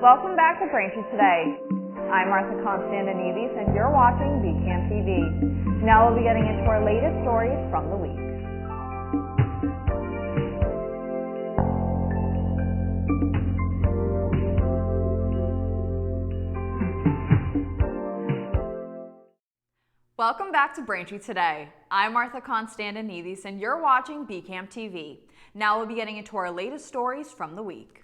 Welcome back to Braintree Today. I'm Martha Constantinides and you're watching BCAM TV. Now we'll be getting into our latest stories from the week. Welcome back to Braintree Today. I'm Martha Constantinides and you're watching BCAM TV. Now we'll be getting into our latest stories from the week.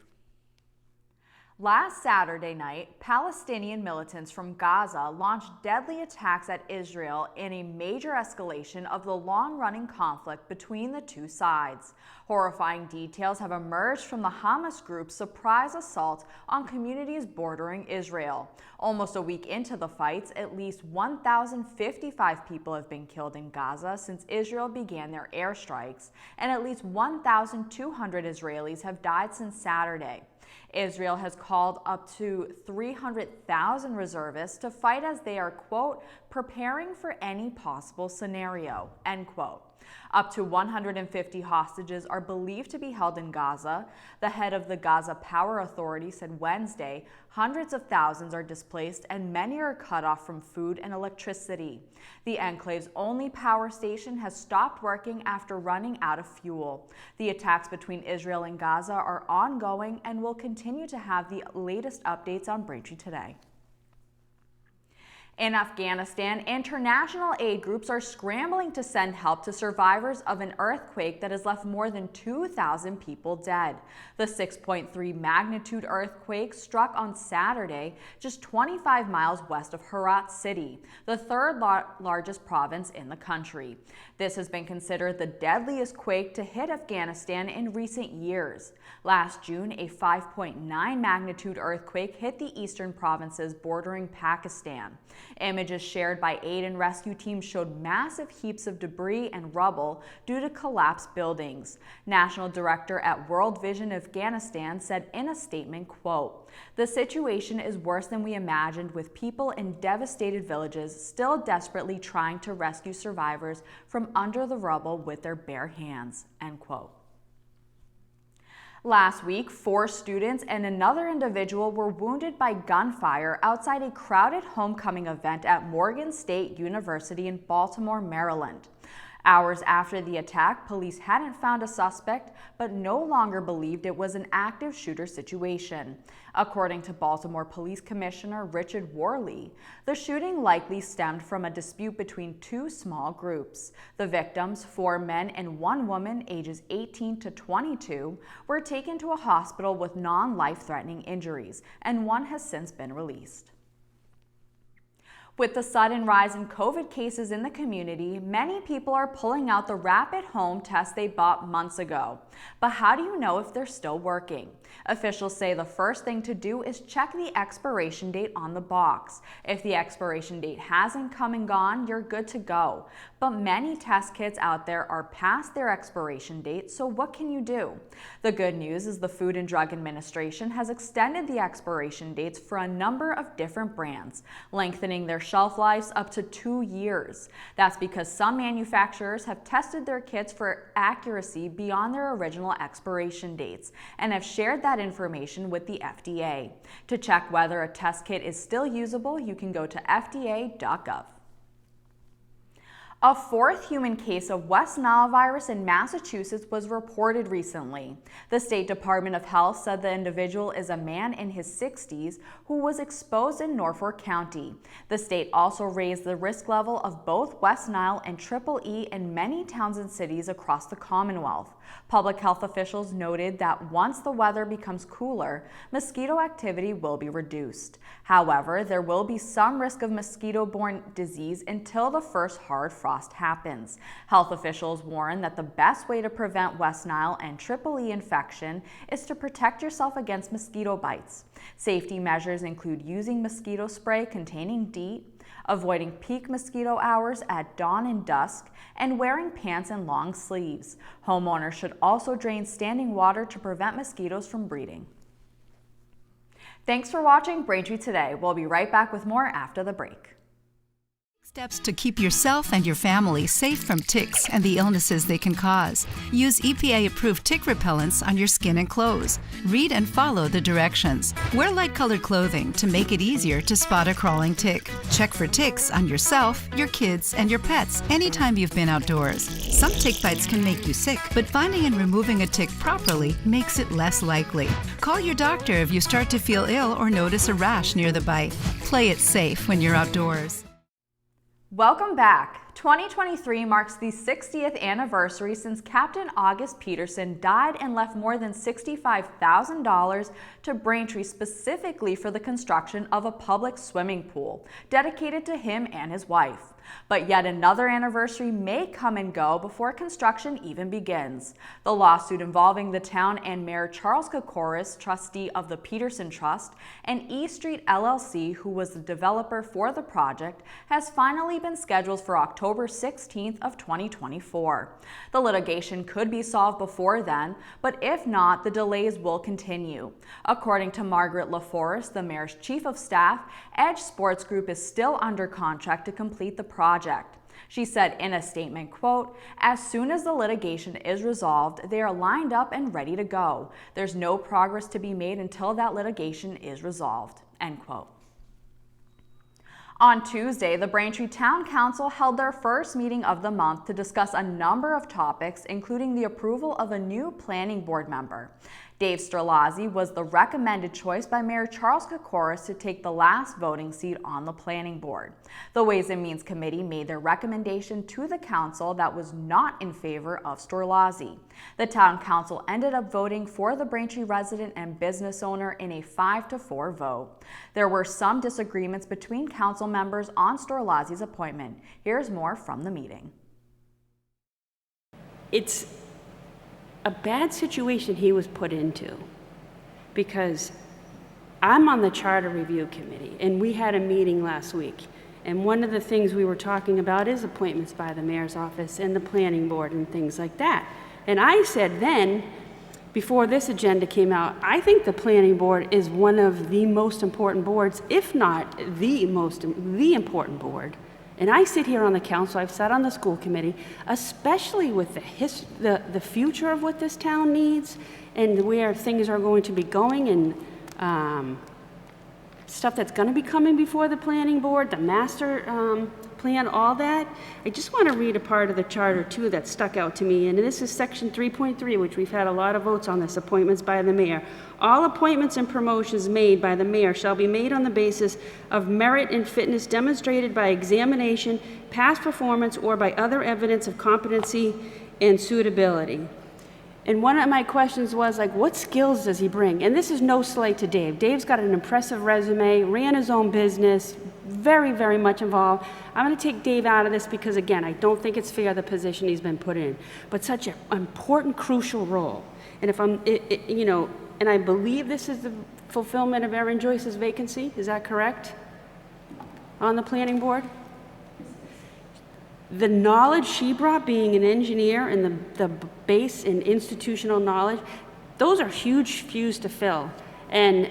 Last Saturday night, Palestinian militants from Gaza launched deadly attacks at Israel in a major escalation of the long-running conflict between the two sides. Horrifying details have emerged from the Hamas group's surprise assault on communities bordering Israel. Almost a week into the fights, at least 1,055 people have been killed in Gaza since Israel began their airstrikes, and at least 1,200 Israelis have died since Saturday. Israel has called up to 300,000 reservists to fight as they are, quote, preparing for any possible scenario, end quote. Up to 150 hostages are believed to be held in Gaza. The head of the Gaza Power Authority said Wednesday hundreds of thousands are displaced and many are cut off from food and electricity. The enclave's only power station has stopped working after running out of fuel. The attacks between Israel and Gaza are ongoing and will continue to have the latest updates on Braintree Today. In Afghanistan, international aid groups are scrambling to send help to survivors of an earthquake that has left more than 2,000 people dead. The 6.3 magnitude earthquake struck on Saturday, just 25 miles west of Herat City, the third largest province in the country. This has been considered the deadliest quake to hit Afghanistan in recent years. Last June, a 5.9 magnitude earthquake hit the eastern provinces bordering Pakistan. Images shared by aid and rescue teams showed massive heaps of debris and rubble due to collapsed buildings. National Director at World Vision Afghanistan said in a statement, quote, "The situation is worse than we imagined, with people in devastated villages still desperately trying to rescue survivors from under the rubble with their bare hands," end quote. Last week, 4 students and another individual were wounded by gunfire outside a crowded homecoming event at Morgan State University in Baltimore, Maryland. Hours after the attack, police hadn't found a suspect, but no longer believed it was an active shooter situation. According to Baltimore Police Commissioner Richard Worley, the shooting likely stemmed from a dispute between 2 small groups. The victims, 4 men and 1 woman ages 18 to 22, were taken to a hospital with non-life-threatening injuries, and 1 has since been released. With the sudden rise in COVID cases in the community, many people are pulling out the rapid home test they bought months ago. But how do you know if they're still working? Officials say the first thing to do is check the expiration date on the box. If the expiration date hasn't come and gone, you're good to go. But many test kits out there are past their expiration date, so what can you do? The good news is the Food and Drug Administration has extended the expiration dates for a number of different brands, lengthening their shelf lives up to 2 years. That's because some manufacturers have tested their kits for accuracy beyond their original expiration dates and have shared that information with the FDA. To check whether a test kit is still usable, you can go to fda.gov. A 4th human case of West Nile virus in Massachusetts was reported recently. The State Department of Health said the individual is a man in his 60s who was exposed in Norfolk County. The state also raised the risk level of both West Nile and EEE in many towns and cities across the Commonwealth. Public health officials noted that once the weather becomes cooler, mosquito activity will be reduced. However, there will be some risk of mosquito-borne disease until the first hard frost happens. Health officials warn that the best way to prevent West Nile and EEE infection is to protect yourself against mosquito bites. Safety measures include using mosquito spray containing DEET, avoiding peak mosquito hours at dawn and dusk, and wearing pants and long sleeves. Homeowners should also drain standing water to prevent mosquitoes from breeding. Thanks for watching Braintree Today. We'll be right back with more after the break. Steps to keep yourself and your family safe from ticks and the illnesses they can cause. Use EPA-approved tick repellents on your skin and clothes. Read and follow the directions. Wear light-colored clothing to make it easier to spot a crawling tick. Check for ticks on yourself, your kids, and your pets anytime you've been outdoors. Some tick bites can make you sick, but finding and removing a tick properly makes it less likely. Call your doctor if you start to feel ill or notice a rash near the bite. Play it safe when you're outdoors. Welcome back. 2023 marks the 60th anniversary since Captain August Peterson died and left more than $65,000 to Braintree specifically for the construction of a public swimming pool dedicated to him and his wife. But yet another anniversary may come and go before construction even begins. The lawsuit involving the town and Mayor Charles Kokoris, trustee of the Peterson Trust, and E Street LLC, who was the developer for the project, has finally been scheduled for October 16th of 2024. The litigation could be solved before then, but if not, the delays will continue. According to Margaret LaForest, the mayor's chief of staff, Edge Sports Group is still under contract to complete the project. She said in a statement, quote, "As soon as the litigation is resolved, they are lined up and ready to go. There's no progress to be made until that litigation is resolved," end quote. On Tuesday, the Braintree Town Council held their first meeting of the month to discuss a number of topics, including the approval of a new planning board member. Dave Strelazzi was the recommended choice by Mayor Charles Kokoris to take the last voting seat on the planning board. The Ways and Means Committee made their recommendation to the council that was not in favor of Strelazzi. The town council ended up voting for the Braintree resident and business owner in a 5-4 vote. There were some disagreements between council members on Strelazzi's appointment. Here's more from the meeting. It's a bad situation he was put into, because I'm on the Charter Review Committee, and we had a meeting last week, and one of the things we were talking about is appointments by the mayor's office and the planning board and things like that. And I said then, before this agenda came out, I think the planning board is one of the most important boards, if not the important board. And I sit here on the council, I've sat on the school committee, especially with the future of what this town needs and where things are going to be going, and stuff that's going to be coming before the planning board, the master plan, all that. I just want to read a part of the charter too that stuck out to me, and this is section 3.3, which we've had a lot of votes on this, appointments by the mayor. All appointments and promotions made by the mayor shall be made on the basis of merit and fitness demonstrated by examination, past performance, or by other evidence of competency and suitability. And one of my questions was, like, what skills does he bring? And this is no slight to Dave. Dave's got an impressive resume, ran his own business, very, very much involved. I'm going to take Dave out of this because, again, I don't think it's fair the position he's been put in. But such an important, crucial role. And if and I believe this is the fulfillment of Erin Joyce's vacancy. Is that correct? On the planning board? The knowledge she brought, being an engineer, and the base in institutional knowledge, those are huge shoes to fill. And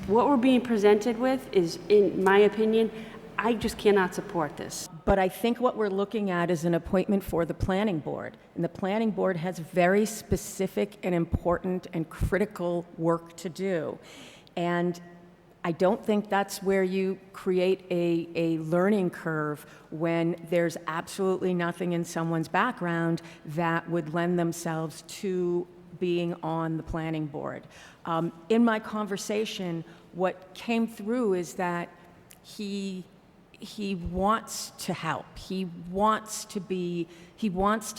what we're being presented with is, in my opinion, I just cannot support this. But I think what we're looking at is an appointment for the planning board. And the planning board has very specific and important and critical work to do. And I don't think that's where you create a learning curve when there's absolutely nothing in someone's background that would lend themselves to being on the planning board. In my conversation, what came through is that he wants to help. He wants to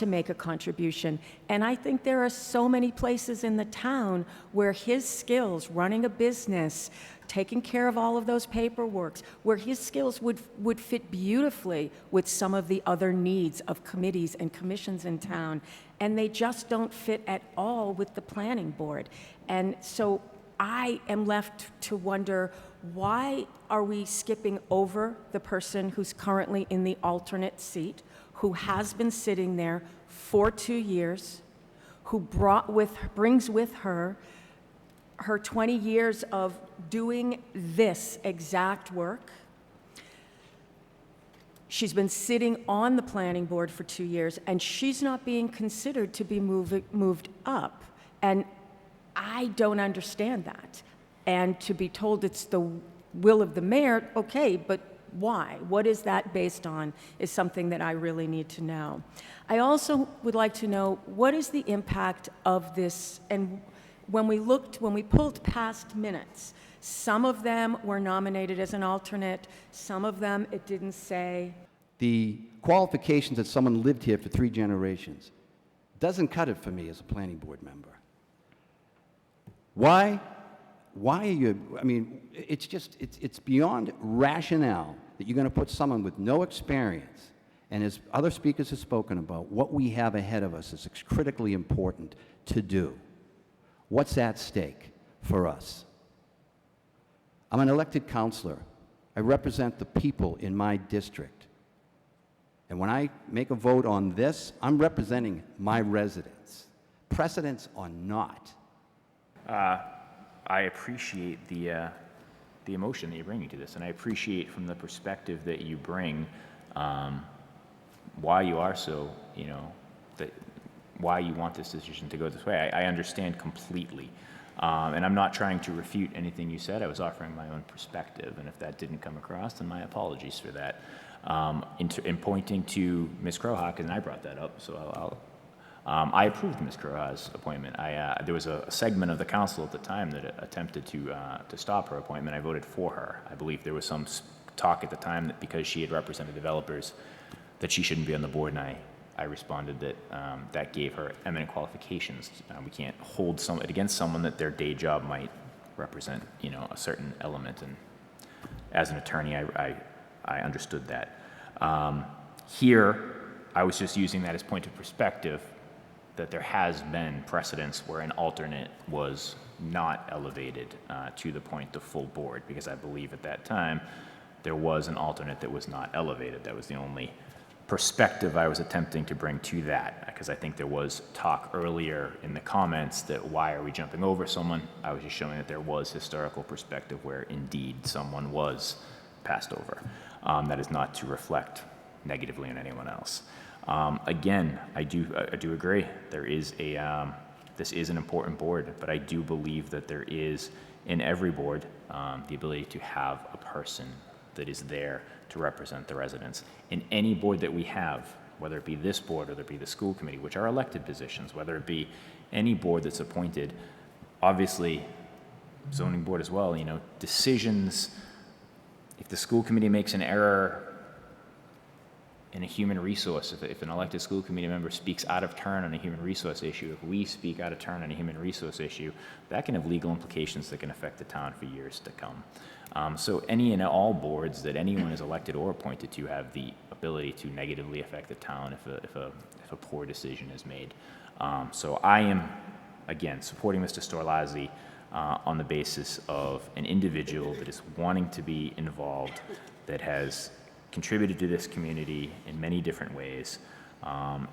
make a contribution. And I think there are so many places in the town where his skills, running a business, taking care of all of those paperworks, where his skills would fit beautifully with some of the other needs of committees and commissions in town. And they just don't fit at all with the planning board. And so I am left to wonder, why are we skipping over the person who's currently in the alternate seat, who has been sitting there for 2 years, who brings with her 20 years of doing this exact work? She's been sitting on the planning board for 2 years, and she's not being considered to be moved up. And I don't understand that. And to be told it's the will of the mayor, okay, but why? What is that based on is something that I really need to know. I also would like to know, what is the impact of this? And when we pulled past minutes, some of them were nominated as an alternate, some of them it didn't say. The qualifications that someone lived here for 3 generations doesn't cut it for me as a planning board member. Why are you, I mean, it's beyond rationale that you're going to put someone with no experience, and as other speakers have spoken about, what we have ahead of us is critically important to do. What's at stake for us? I'm an elected counselor. I represent the people in my district. And when I make a vote on this, I'm representing my residents. Precedents or not. I appreciate the emotion that you're bringing to this, and I appreciate from the perspective that you bring why you are so, why you want this decision to go this way. I understand completely. And I'm not trying to refute anything you said. I was offering my own perspective, and if that didn't come across, then my apologies for that. In pointing to Ms. Crowhawk, and I brought that up, so I approved Ms. Crowhawk's appointment. There was a segment of the council at the time that attempted to stop her appointment. I voted for her. I believe there was some talk at the time that because she had represented developers, that she shouldn't be on the board, and I responded that that gave her eminent qualifications. We can't hold someone against someone that their day job might represent, a certain element. And as an attorney, I understood that. Here, I was just using that as point of perspective that there has been precedence where an alternate was not elevated to the point of full board, because I believe at that time there was an alternate that was not elevated. That was the only perspective I was attempting to bring to that, because I think there was talk earlier in the comments that why are we jumping over someone? I was just showing that there was historical perspective where indeed someone was passed over. That is not to reflect negatively on anyone else. Again, I do agree. There is this is an important board, but I do believe that there is in every board the ability to have a person that is there to represent the residents. In any board that we have, whether it be this board or whether it be the school committee, which are elected positions, whether it be any board that's appointed, obviously zoning board as well, decisions, if the school committee makes an error in a human resource, if an elected school committee member speaks out of turn on a human resource issue, if we speak out of turn on a human resource issue, that can have legal implications that can affect the town for years to come. So any and all boards that anyone is elected or appointed to have the ability to negatively affect the town if a poor decision is made. So I am, again, supporting Mr. Storlazzi on the basis of an individual that is wanting to be involved, that has contributed to this community in many different ways,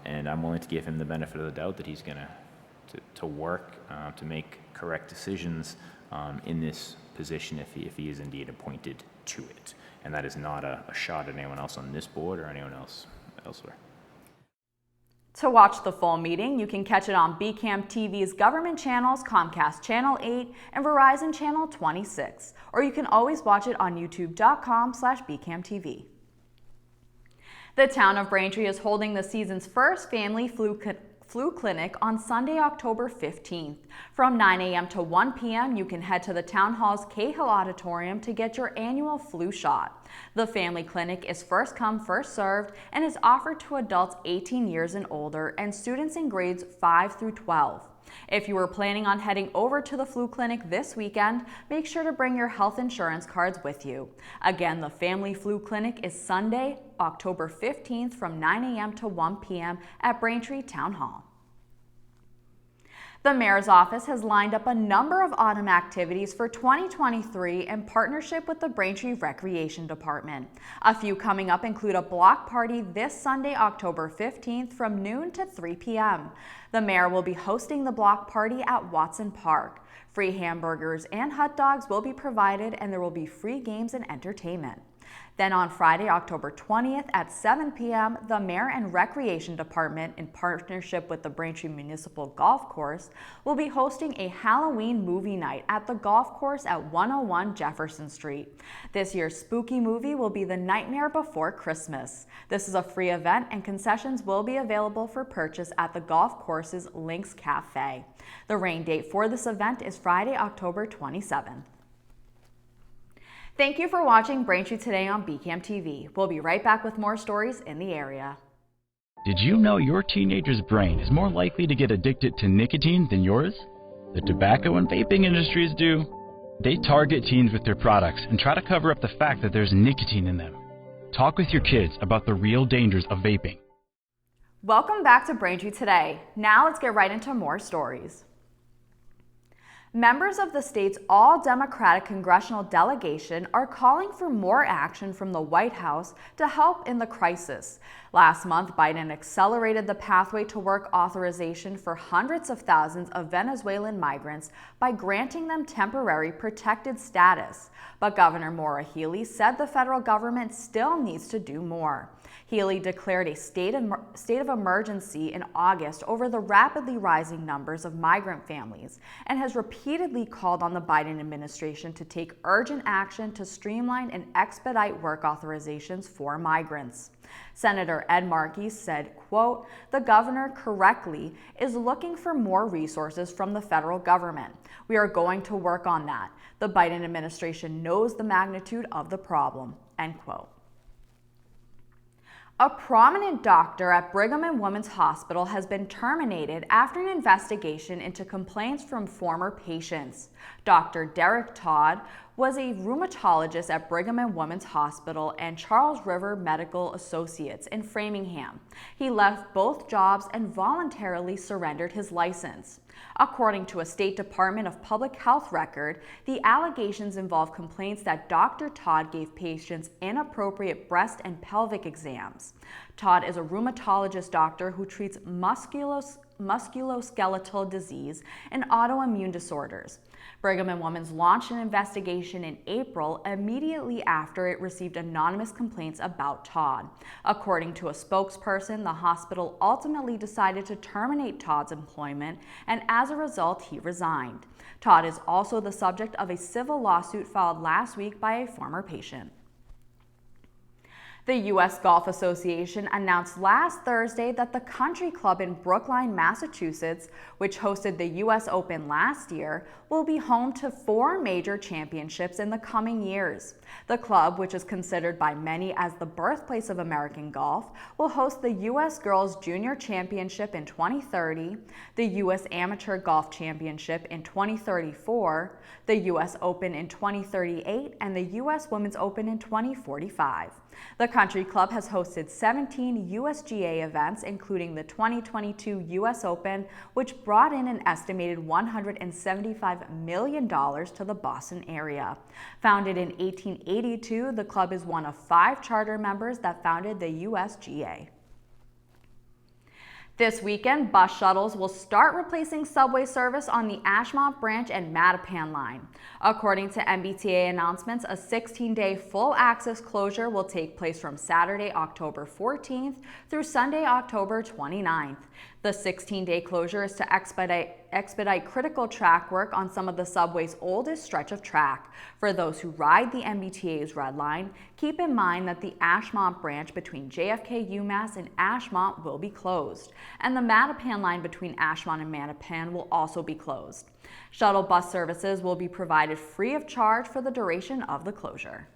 and I'm willing to give him the benefit of the doubt that he's going to work to make correct decisions in this position if he is indeed appointed to it. And that is not a shot at anyone else on this board or anyone else elsewhere. To watch the full meeting, you can catch it on BCAM TV's government channels, Comcast Channel 8 and Verizon Channel 26, or you can always watch it on youtube.com/BCAMTV. The town of Braintree is holding the season's first family flu clinic on Sunday, October 15th. From 9 a.m. to 1 p.m., you can head to the Town Hall's Cahill Auditorium to get your annual flu shot. The family clinic is first come, first served and is offered to adults 18 years and older and students in grades 5 through 12. If you were planning on heading over to the flu clinic this weekend, make sure to bring your health insurance cards with you. Again, the family flu clinic is Sunday, October 15th from 9 a.m. to 1 p.m. at Braintree Town Hall. The Mayor's Office has lined up a number of autumn activities for 2023 in partnership with the Braintree Recreation Department. A few coming up include a block party this Sunday, October 15th from noon to 3 p.m. The Mayor will be hosting the block party at Watson Park. Free hamburgers and hot dogs will be provided and there will be free games and entertainment. Then on Friday, October 20th at 7 p.m., the Mayor and Recreation Department, in partnership with the Braintree Municipal Golf Course, will be hosting a Halloween movie night at the golf course at 101 Jefferson Street. This year's spooky movie will be The Nightmare Before Christmas. This is a free event and concessions will be available for purchase at the golf course's Lynx Cafe. The rain date for this event is Friday, October 27th. Thank you for watching Braintree Today on BCAM TV. We'll be right back with more stories in the area. Did you know your teenager's brain is more likely to get addicted to nicotine than yours? The tobacco and vaping industries do. They target teens with their products and try to cover up the fact that there's nicotine in them. Talk with your kids about the real dangers of vaping. Welcome back to Braintree Today. Now let's get right into more stories. Members of the state's all-Democratic congressional delegation are calling for more action from the White House to help in the crisis. Last month, Biden accelerated the pathway to work authorization for hundreds of thousands of Venezuelan migrants by granting them temporary protected status. But Governor Maura Healey said the federal government still needs to do more. Healey declared a state of emergency in August over the rapidly rising numbers of migrant families and has repeatedly called on the Biden administration to take urgent action to streamline and expedite work authorizations for migrants. Senator Ed Markey said, quote, "The governor correctly is looking for more resources from the federal government. We are going to work on that. The Biden administration knows the magnitude of the problem," end quote. A prominent doctor at Brigham and Women's Hospital has been terminated after an investigation into complaints from former patients. Dr. Derek Todd was a rheumatologist at Brigham and Women's Hospital and Charles River Medical Associates in Framingham. He left both jobs and voluntarily surrendered his license. According to a State Department of Public Health record, the allegations involve complaints that Dr. Todd gave patients inappropriate breast and pelvic exams. Todd is a rheumatologist doctor who treats musculoskeletal disease and autoimmune disorders. Brigham and Women's launched an investigation in April immediately after it received anonymous complaints about Todd. According to a spokesperson, the hospital ultimately decided to terminate Todd's employment, and as a result, he resigned. Todd is also the subject of a civil lawsuit filed last week by a former patient. The U.S. Golf Association announced last Thursday that the country club in Brookline, Massachusetts, which hosted the U.S. Open last year, will be home to 4 major championships in the coming years. The club, which is considered by many as the birthplace of American golf, will host the U.S. Girls Junior Championship in 2030, the U.S. Amateur Golf Championship in 2034, the U.S. Open in 2038, and the U.S. Women's Open in 2045. The country club has hosted 17 USGA events, including the 2022 U.S. Open, which brought in an estimated $175 million to the Boston area. Founded in 1882, the club is one of 5 charter members that founded the USGA. This weekend, bus shuttles will start replacing subway service on the Ashmont Branch and Mattapan line. According to MBTA announcements, a 16-day full access closure will take place from Saturday, October 14th through Sunday, October 29th. The 16-day closure is to expedite critical track work on some of the subway's oldest stretch of track. For those who ride the MBTA's Red Line, keep in mind that the Ashmont branch between JFK UMass and Ashmont will be closed, and the Mattapan line between Ashmont and Mattapan will also be closed. Shuttle bus services will be provided free of charge for the duration of the closure.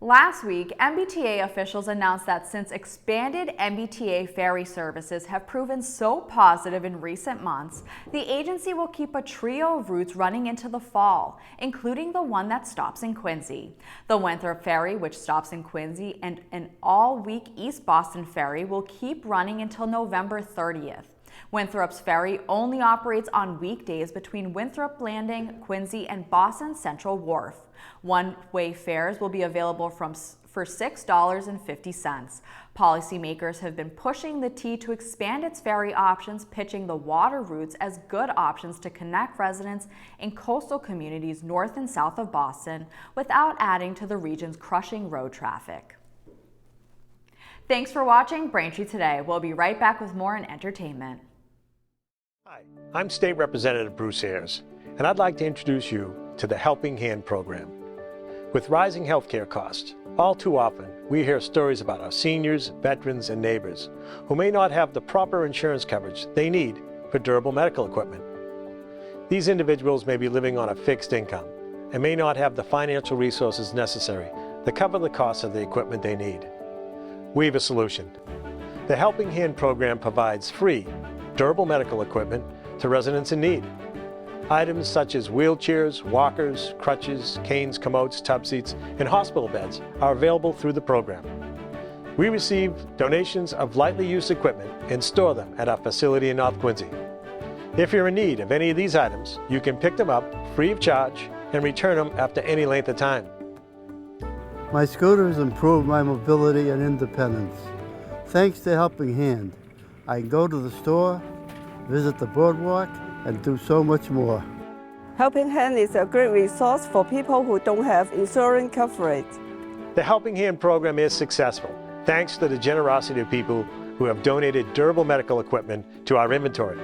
Last week, MBTA officials announced that since expanded MBTA ferry services have proven so positive in recent months, the agency will keep a trio of routes running into the fall, including the one that stops in Quincy. The Winthrop Ferry, which stops in Quincy, and an all-week East Boston ferry will keep running until November 30th. Winthrop's ferry only operates on weekdays between Winthrop Landing, Quincy, and Boston Central Wharf. One-way fares will be available for $6.50. Policymakers have been pushing the T to expand its ferry options, pitching the water routes as good options to connect residents in coastal communities north and south of Boston without adding to the region's crushing road traffic. Thanks for watching Braintree Today. We'll be right back with more in entertainment. Hi, I'm State Representative Bruce Ayers, and I'd like to introduce you to the Helping Hand program. With rising healthcare costs, all too often we hear stories about our seniors, veterans, and neighbors who may not have the proper insurance coverage they need for durable medical equipment. These individuals may be living on a fixed income and may not have the financial resources necessary to cover the costs of the equipment they need. We have a solution. The Helping Hand program provides free, durable medical equipment to residents in need. Items such as wheelchairs, walkers, crutches, canes, commodes, tub seats, and hospital beds are available through the program. We receive donations of lightly used equipment and store them at our facility in North Quincy. If you're in need of any of these items, you can pick them up free of charge and return them after any length of time. My scooters improve my mobility and independence. Thanks to Helping Hand, I can go to the store, visit the boardwalk, and do so much more. Helping Hand is a great resource for people who don't have insurance coverage. The Helping Hand program is successful thanks to the generosity of people who have donated durable medical equipment to our inventory.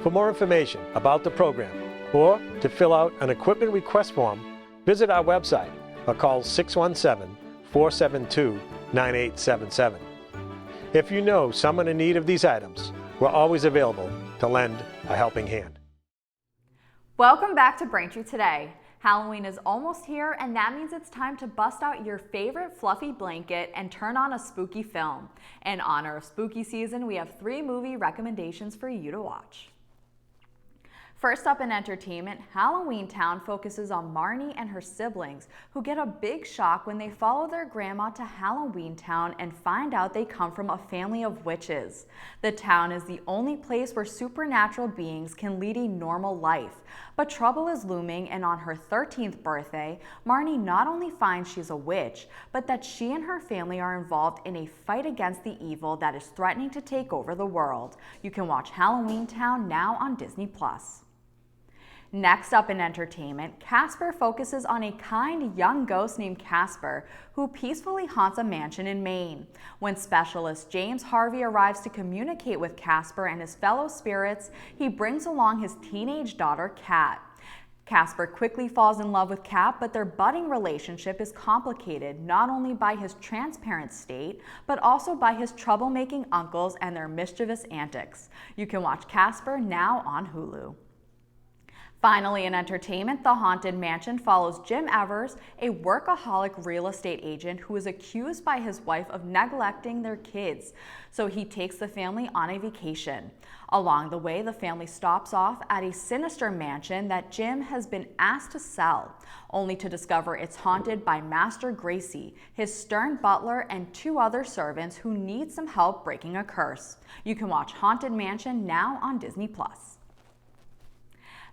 For more information about the program or to fill out an equipment request form, visit our website or call 617-472-9877. If you know someone in need of these items, we're always available to lend a helping hand. Welcome back to Braintree Today. Halloween is almost here, and that means it's time to bust out your favorite fluffy blanket and turn on a spooky film. In honor of spooky season, we have 3 movie recommendations for you to watch. First up in entertainment, Halloween Town focuses on Marnie and her siblings, who get a big shock when they follow their grandma to Halloween Town and find out they come from a family of witches. The town is the only place where supernatural beings can lead a normal life. But trouble is looming, and on her 13th birthday, Marnie not only finds she's a witch, but that she and her family are involved in a fight against the evil that is threatening to take over the world. You can watch Halloween Town now on Disney+. Next up in entertainment, Casper focuses on a kind young ghost named Casper who peacefully haunts a mansion in Maine. When specialist James Harvey arrives to communicate with Casper and his fellow spirits, he brings along his teenage daughter, Kat. Casper quickly falls in love with Kat, but their budding relationship is complicated not only by his transparent state, but also by his troublemaking uncles and their mischievous antics. You can watch Casper now on Hulu. Finally, in entertainment, The Haunted Mansion follows Jim Evers, a workaholic real estate agent who is accused by his wife of neglecting their kids, so he takes the family on a vacation. Along the way, the family stops off at a sinister mansion that Jim has been asked to sell, only to discover it's haunted by Master Gracie, his stern butler, and 2 other servants who need some help breaking a curse. You can watch Haunted Mansion now on Disney+.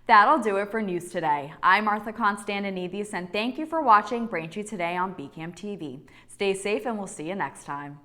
That'll do it for news today. I'm Martha Constantinidis, and thank you for watching Braintree Today on BCAM TV. Stay safe, and we'll see you next time.